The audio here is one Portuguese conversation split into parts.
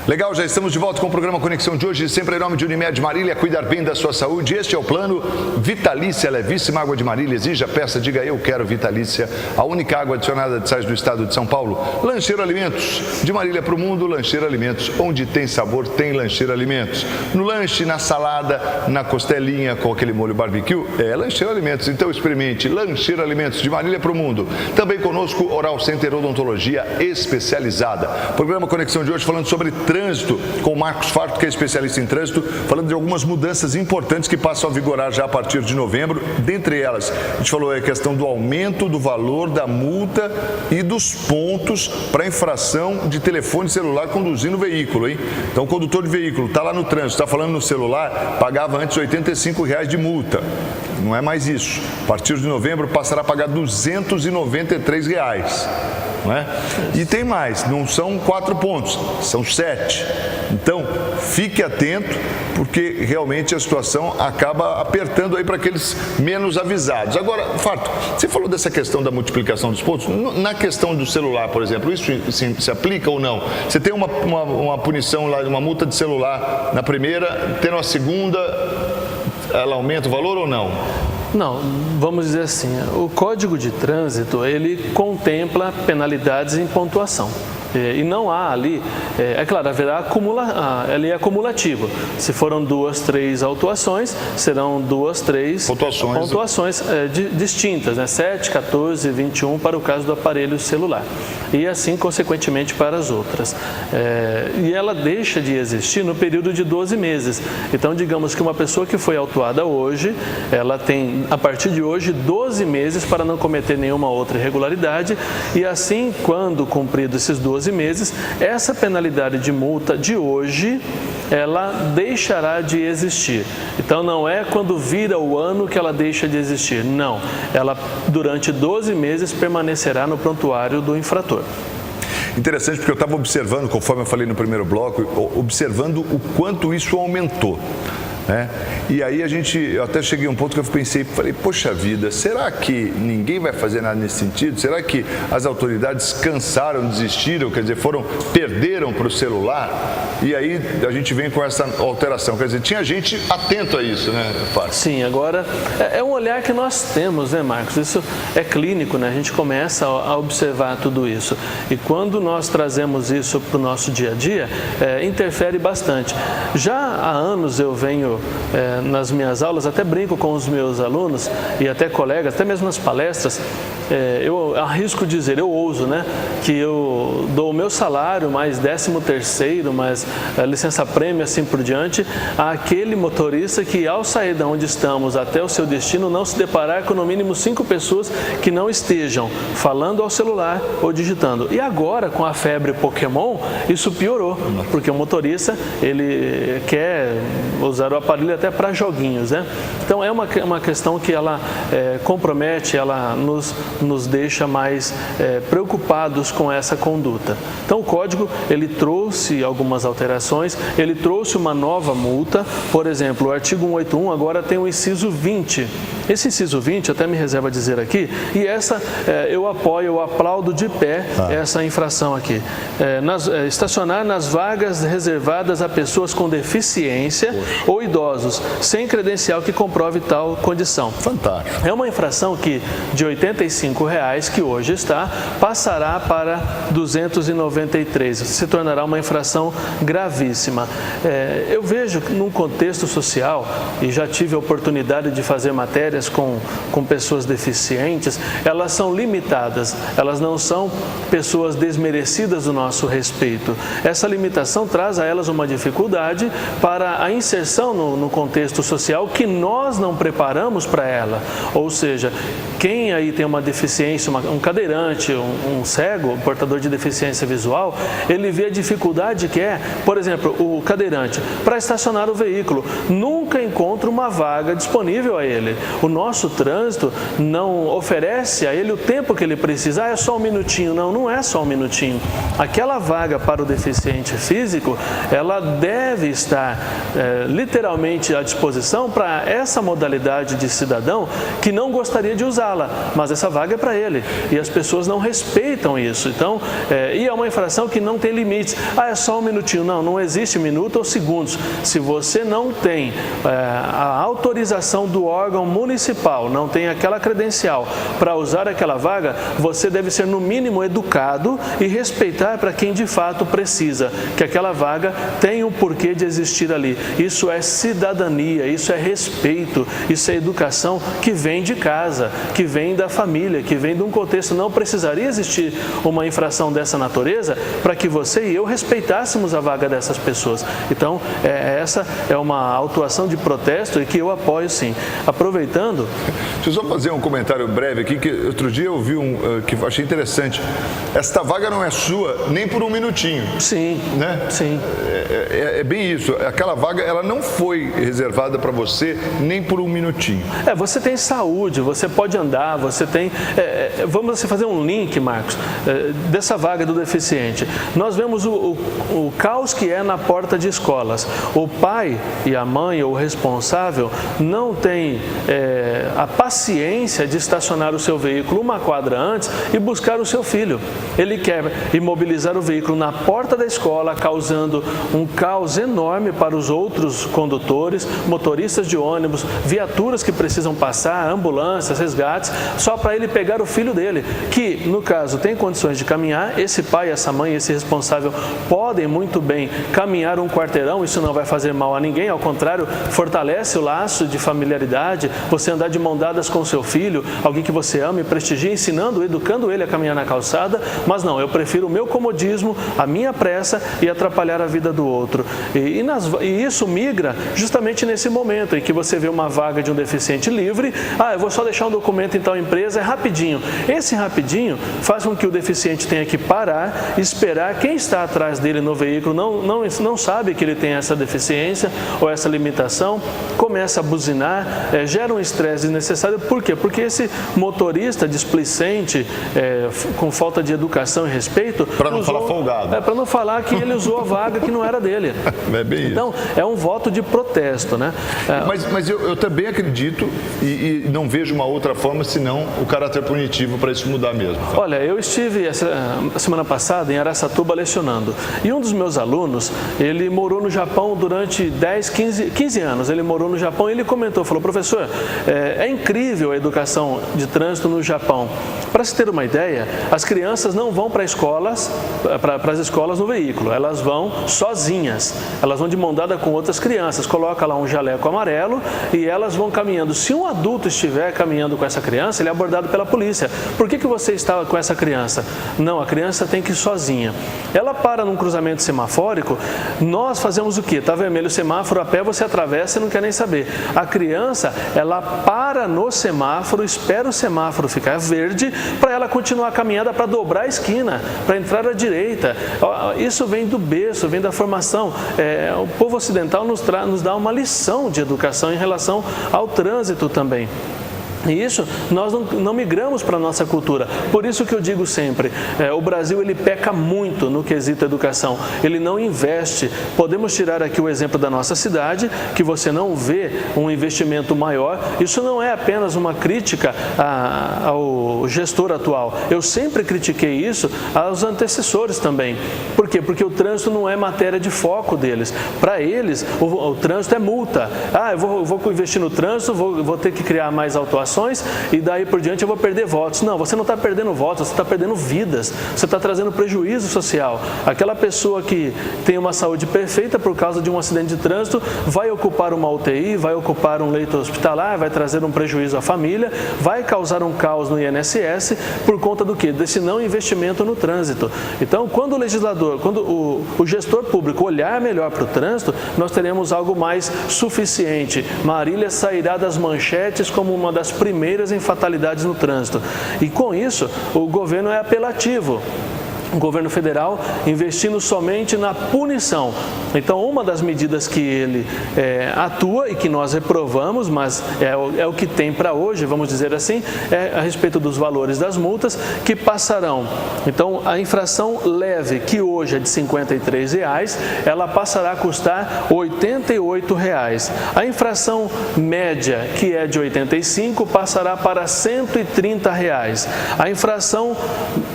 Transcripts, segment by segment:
Legal, já estamos de volta com o programa Conexão de hoje, sempre em nome de Unimed Marília, cuidar bem da sua saúde. Este é o plano Vitalícia, levíssima água de Marília. Exija, peça, diga eu quero Vitalícia, a única água adicionada de sais do estado de São Paulo. Lancheiro Alimentos, de Marília para o mundo, Lancheiro Alimentos, onde tem sabor, tem Lancheiro Alimentos. No lanche, na salada, na costelinha com aquele molho barbecue, é Lancheiro Alimentos. Então experimente Lancheiro Alimentos, de Marília para o mundo. Também conosco, Oral Center Odontologia Especializada. Programa Conexão de hoje falando sobre trânsito, com o Marcos Farto, que é especialista em trânsito, falando de algumas mudanças importantes que passam a vigorar já a partir de novembro. Dentre elas, a gente falou a questão do aumento do valor da multa e dos pontos para infração de telefone celular conduzindo o veículo, hein? Então, o condutor de veículo está lá no trânsito, está falando no celular, pagava antes R$ 85,00 de multa. Não é mais isso. A partir de novembro, passará a pagar R$ 293,00. Não é? E tem mais, não são 4 pontos, são 7. Então, fique atento, porque realmente a situação acaba apertando aí para aqueles menos avisados. Agora, Farto, você falou dessa questão da multiplicação dos pontos. Na questão do celular, por exemplo, isso se aplica ou não? Você tem uma punição lá, uma multa de celular na primeira, tendo a segunda, ela aumenta o valor ou não? Não, vamos dizer assim, o Código de Trânsito, ele contempla penalidades em pontuação. E não há ali, é claro, haverá ela é acumulativa. Se foram 2, 3 autuações, serão 2, 3 pontuações distintas, né? 7, 14, 21 para o caso do aparelho celular. E assim, consequentemente, para as outras. E ela deixa de existir no período de 12 meses. Então, digamos que uma pessoa que foi autuada hoje, ela tem, a partir de hoje, 12 meses para não cometer nenhuma outra irregularidade. E assim, quando cumprido esses 12 meses, essa penalidade de multa de hoje, ela deixará de existir. Então, não é quando vira o ano que ela deixa de existir. Não, ela durante 12 meses permanecerá no prontuário do infrator. Interessante, porque eu estava observando, conforme eu falei no primeiro bloco, observando o quanto isso aumentou. E aí eu até cheguei a um ponto que eu pensei, falei, poxa vida, será que ninguém vai fazer nada nesse sentido? Será que as autoridades cansaram, desistiram, quer dizer, perderam para o celular? E aí a gente vem com essa alteração, quer dizer, tinha gente atento a isso, né, Fábio? Sim, agora é um olhar que nós temos, né, Marcos? Isso é clínico, né? A gente começa a observar tudo isso. E quando nós trazemos isso para o nosso dia a dia, interfere bastante. Já há anos eu venho nas minhas aulas, até brinco com os meus alunos e até colegas, até mesmo nas palestras, eu arrisco dizer, eu ouso, né, que eu dou o meu salário, mais 13º, mais licença-prêmio, assim por diante, àquele motorista que, ao sair de onde estamos até o seu destino, não se deparar com no mínimo 5 pessoas que não estejam falando ao celular ou digitando. E agora, com a febre Pokémon, isso piorou, porque o motorista, ele quer usar o aparelho até para joguinhos, né? Então, é uma questão que ela compromete, ela nos deixa mais preocupados com essa conduta. Então, o Código, ele trouxe algumas alterações, ele trouxe uma nova multa, por exemplo, o artigo 181 agora tem o inciso 20. Esse inciso 20, até me reserva dizer aqui, e essa eu apoio, eu aplaudo de pé essa infração aqui. Estacionar nas vagas reservadas a pessoas com deficiência ou idosos, sem credencial que comprove tal condição. Fantástico. É uma infração que, de R$ 85,00, que hoje está, passará para R$ 293. Se tornará uma infração gravíssima. Eu vejo que num contexto social, e já tive a oportunidade de fazer matérias com pessoas deficientes, elas são limitadas, elas não são pessoas desmerecidas do nosso respeito. Essa limitação traz a elas uma dificuldade para a inserção no contexto social que nós não preparamos para ela. Ou seja, quem aí tem uma deficiência, um cadeirante, um cego, um portador de deficiência visual, ele vê a dificuldade que é, por exemplo, o cadeirante, para estacionar o veículo, nunca encontra uma vaga disponível a ele. O nosso trânsito não oferece a ele o tempo que ele precisa. É só um minutinho. Não, não é só um minutinho. Aquela vaga para o deficiente físico, ela deve estar literalmente à disposição para essa modalidade de cidadão que não gostaria de usá-la, mas essa vaga é para ele. E as pessoas não respeitam isso. Então, e é uma infração que não tem limites. É só um minutinho. Não, não existe minuto ou segundos. Se você não tem a autorização do órgão municipal, não tem aquela credencial para usar aquela vaga, você deve ser no mínimo educado e respeitar para quem de fato precisa, que aquela vaga tem um porquê de existir ali. Isso é cidadania, isso é respeito, isso é educação que vem de casa, que vem da família, que vem de um contexto. Não precisaria existir uma infração dessa natureza para que você e eu respeitássemos a vaga dessas pessoas. Então, essa é uma autuação de protesto e que eu apoio sim. Aproveitando... Deixa eu só fazer um comentário breve aqui, que outro dia eu vi que eu achei interessante. Esta vaga não é sua nem por um minutinho. Sim, né? Sim. É bem isso. Aquela vaga, ela não foi reservada para você nem por um minutinho. Você tem saúde, você pode andar, você tem... vamos fazer um link, Marcos, dessa vaga do deficiente. Nós vemos o caos que é na porta de escolas. O pai e a mãe, ou o responsável, não tem a paciência de estacionar o seu veículo uma quadra antes e buscar o seu filho. Ele quer imobilizar o veículo na porta da escola, causando um caos enorme para os outros condutores, motoristas de ônibus, viaturas que precisam passar, ambulâncias, resgates, só para ele pegar o filho dele, que, no caso, tem condições de caminhar. Esse pai, essa mãe, esse responsável podem muito bem caminhar um quarteirão, isso não vai fazer mal a ninguém, ao contrário, fortalece o laço de familiaridade, você andar de mão dadas com o seu filho, alguém que você ama e prestigia, ensinando, educando ele a caminhar na calçada, mas não, eu prefiro o meu comodismo, a minha pressa e atrapalhar a vida do outro. E isso migra justamente nesse momento em que você vê uma vaga de um deficiente livre. Eu vou só deixar um documento em tal empresa, é rapidinho. Esse rapidinho faz com que o deficiente tenha que parar, esperar. Quem está atrás dele no veículo não sabe que ele tem essa deficiência ou essa limitação, começa a buzinar, gera um estresse desnecessário. Por quê? Porque esse motorista displicente, com falta de educação e respeito... Para não falar folgado. Para não falar que ele usou a vaga que não era dele. É bem então, é um voto de protesto, né? Mas eu também acredito e não vejo uma outra forma senão o caráter punitivo para isso mudar mesmo. Olha, eu estive semana passada em Araçatuba lecionando e um dos meus alunos, ele morou no Japão durante 15 anos. Ele morou no Japão e ele comentou, falou: professor, é incrível a educação de trânsito no Japão. Para se ter uma ideia, as crianças não vão para as escolas no veículo, elas vão sozinhas, elas vão de mão dada com outras crianças, coloca lá um jaleco amarelo e elas vão caminhando. Se um adulto estiver caminhando com essa criança, ele é abordado pela polícia. Por que você estava com essa criança? Não, a criança tem que ir sozinha. Ela para num cruzamento semafórico, nós fazemos o quê? Está vermelho o semáforo, a pé você atravessa e não quer nem saber. A criança, ela para no semáforo, espera o semáforo ficar verde para ela continuar a caminhada, para dobrar a esquina, para entrar à direita. Isso vem do berço, vem da formação. O povo ocidental nos dá uma lição de educação em relação ao trânsito também. E isso nós não migramos para a nossa cultura. Por isso que eu digo sempre, o Brasil ele peca muito no quesito educação. Ele não investe. Podemos tirar aqui o exemplo da nossa cidade, que você não vê um investimento maior. Isso não é apenas uma crítica ao gestor atual. Eu sempre critiquei isso aos antecessores também. Por quê? Porque o trânsito não é matéria de foco deles. Para eles, o trânsito é multa. Eu vou investir no trânsito, vou ter que criar mais autuações e daí por diante eu vou perder votos. Não, você não está perdendo votos, você está perdendo vidas, você está trazendo prejuízo social. Aquela pessoa que tem uma saúde perfeita por causa de um acidente de trânsito vai ocupar uma UTI, vai ocupar um leito hospitalar, vai trazer um prejuízo à família, vai causar um caos no INSS por conta do quê? Desse não investimento no trânsito. Então, quando o legislador, quando o gestor público olhar melhor para o trânsito, nós teremos algo mais suficiente. Marília sairá das manchetes como uma das primeiras em fatalidades no trânsito. E com isso, o governo é apelativo. o governo federal investindo somente na punição. Então, uma das medidas que ele atua e que nós reprovamos, mas é o que tem para hoje, vamos dizer assim, é a respeito dos valores das multas que passarão. Então, a infração leve, que hoje é de R$ 53,00, ela passará a custar R$ 88,00. A infração média, que é de R$ 85,00, passará para R$ 130,00. A infração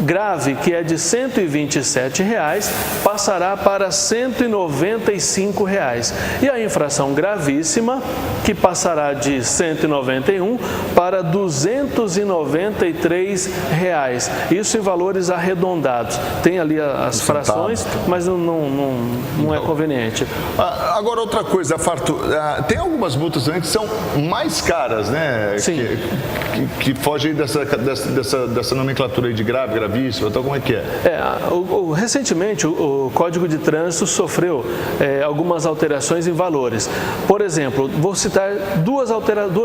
grave, que é de R$ 127,00, passará para R$ 195,00. E a infração gravíssima, que passará de R$ 191,00 para R$ 293,00. Isso em valores arredondados. Tem ali as frações, mas não é conveniente. Agora, outra coisa, Farto, tem algumas multas também que são mais caras, né? Sim. Que fogem dessa nomenclatura aí de grave, gravíssimo, então como é que é? Recentemente, o Código de Trânsito sofreu algumas alterações em valores. Por exemplo, vou citar duas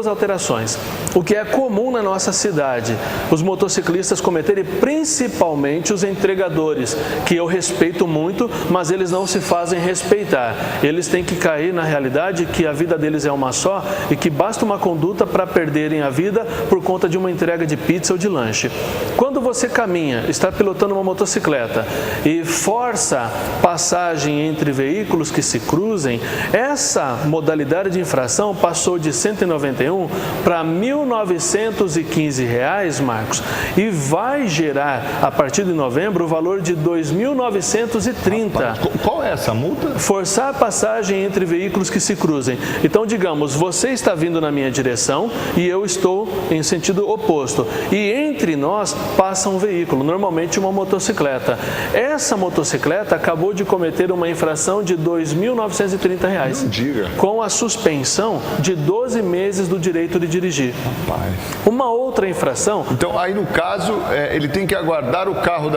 alterações. O que é comum na nossa cidade, os motociclistas cometerem, principalmente os entregadores, que eu respeito muito, mas eles não se fazem respeitar. Eles têm que cair na realidade que a vida deles é uma só e que basta uma conduta para perderem a vida por conta de uma entrega de pizza ou de lanche. Quando você caminha, está pilotando uma motocicleta e força passagem entre veículos que se cruzem, essa modalidade de infração passou de 191 para R$ 1.915, Marcos, e vai gerar, a partir de novembro, o valor de R$ 2.930. Qual é essa multa? Forçar a passagem entre veículos que se cruzem. Então, digamos, você está vindo na minha direção e eu estou em sentido oposto. E entre nós passa um veículo, normalmente uma motocicleta. Essa motocicleta acabou de cometer uma infração de R$ 2.930. Não diga. Com a suspensão de 12 meses do direito de dirigir. Rapaz. Uma outra infração... Então, aí no caso, ele tem que aguardar o carro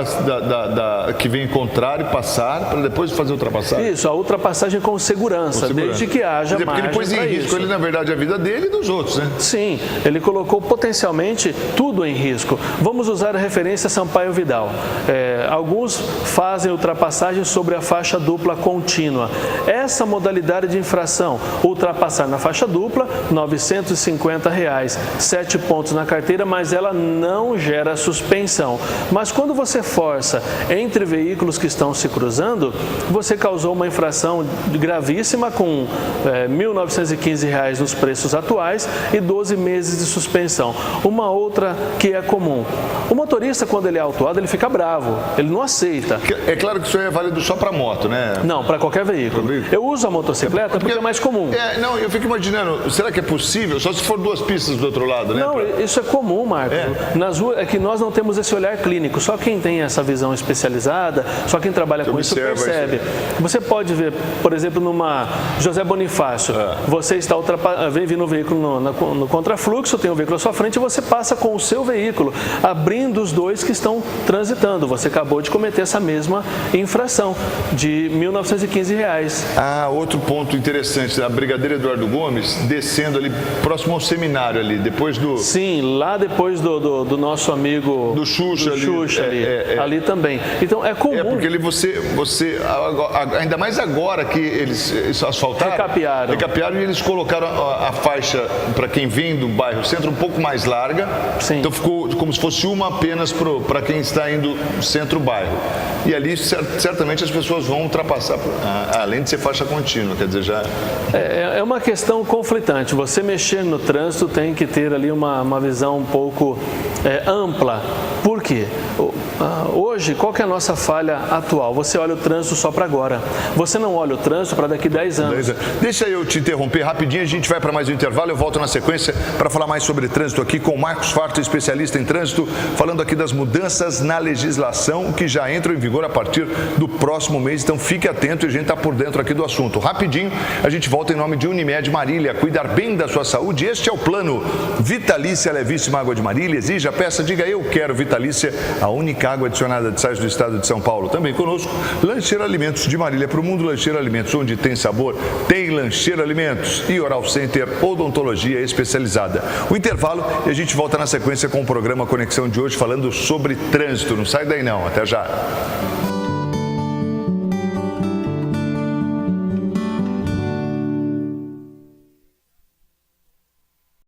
que vem contrário passar para depois fazer a ultrapassagem? Isso, a ultrapassagem com segurança, desde que haja margem. Porque ele pôs em risco, na verdade, a vida dele e dos outros, né? Sim, ele colocou potencialmente tudo em risco. Vamos usar a referência Sampaio Vidal. Alguns fazem ultrapassagem sobre a faixa dupla contínua. Essa modalidade de infração, ultrapassar na faixa dupla, R$ 950, 7 pontos na carteira, mas ela não gera suspensão. Mas quando você força entre veículos que estão se cruzando, você causou uma infração gravíssima com R$ 1.915 nos preços atuais e 12 meses de suspensão. Uma outra que é comum. O motorista, quando ele é autuado, ele fica bravo, ele não aceita. É claro que isso aí é válido só para moto, né? Não, para qualquer veículo. Eu uso a motocicleta porque é mais comum. Não, eu fico imaginando, será que é possível? Só se for duas pistas do outro lado, né? Não, isso é comum, Marcos. Nas ruas, é que nós não temos esse olhar clínico. Só quem tem essa visão especializada, só quem trabalha com isso percebe. Você pode ver, por exemplo, numa José Bonifácio, você está vem vindo um veículo no contrafluxo, tem um veículo à sua frente e você passa com o seu veículo, abrindo os dois que estão transitando. Você acabou de cometer essa mesma infração de R$ 1.915. Outro ponto interessante, a Brigadeiro Eduardo Gomes descendo ali próximo ao seminário ali, depois do... Sim, lá depois do nosso amigo... Do Xuxa ali também. Então, é comum... porque ali você ainda mais agora que eles asfaltaram... Recapearam e eles colocaram a faixa para quem vem do bairro centro um pouco mais larga. Sim. Então ficou como se fosse uma apenas para quem está indo centro-bairro. E ali certamente as pessoas vão ultrapassar, além de ser faixa contínua, quer dizer, já... É uma questão conflitante. Você mexer no trânsito tem que ter ali uma visão um pouco ampla. Por quê? Hoje, qual que é a nossa falha atual? Você olha o trânsito só para agora. Você não olha o trânsito para daqui 10 anos. Deixa eu te interromper rapidinho, a gente vai para mais um intervalo, eu volto na sequência para falar mais sobre trânsito aqui com o Marcos Farto, especialista em trânsito, falando aqui das mudanças na legislação que já entram em vigor a partir do próximo mês, então fique atento e a gente está por dentro aqui do assunto. Rapidinho, a gente volta em nome de Unimed Marília, cuidar bem da sua saúde, este é o plano Vitalícia Levíssima Água de Marília, exija, peça, diga eu quero Vitalícia. Vitalícia, a única água adicionada de sais do estado de São Paulo. Também conosco, Lancheira Alimentos de Marília para o Mundo. Lancheira Alimentos, onde tem sabor, tem Lancheira Alimentos. E Oral Center, odontologia especializada. O intervalo e a gente volta na sequência com o programa Conexão de hoje falando sobre trânsito. Não sai daí não, até já.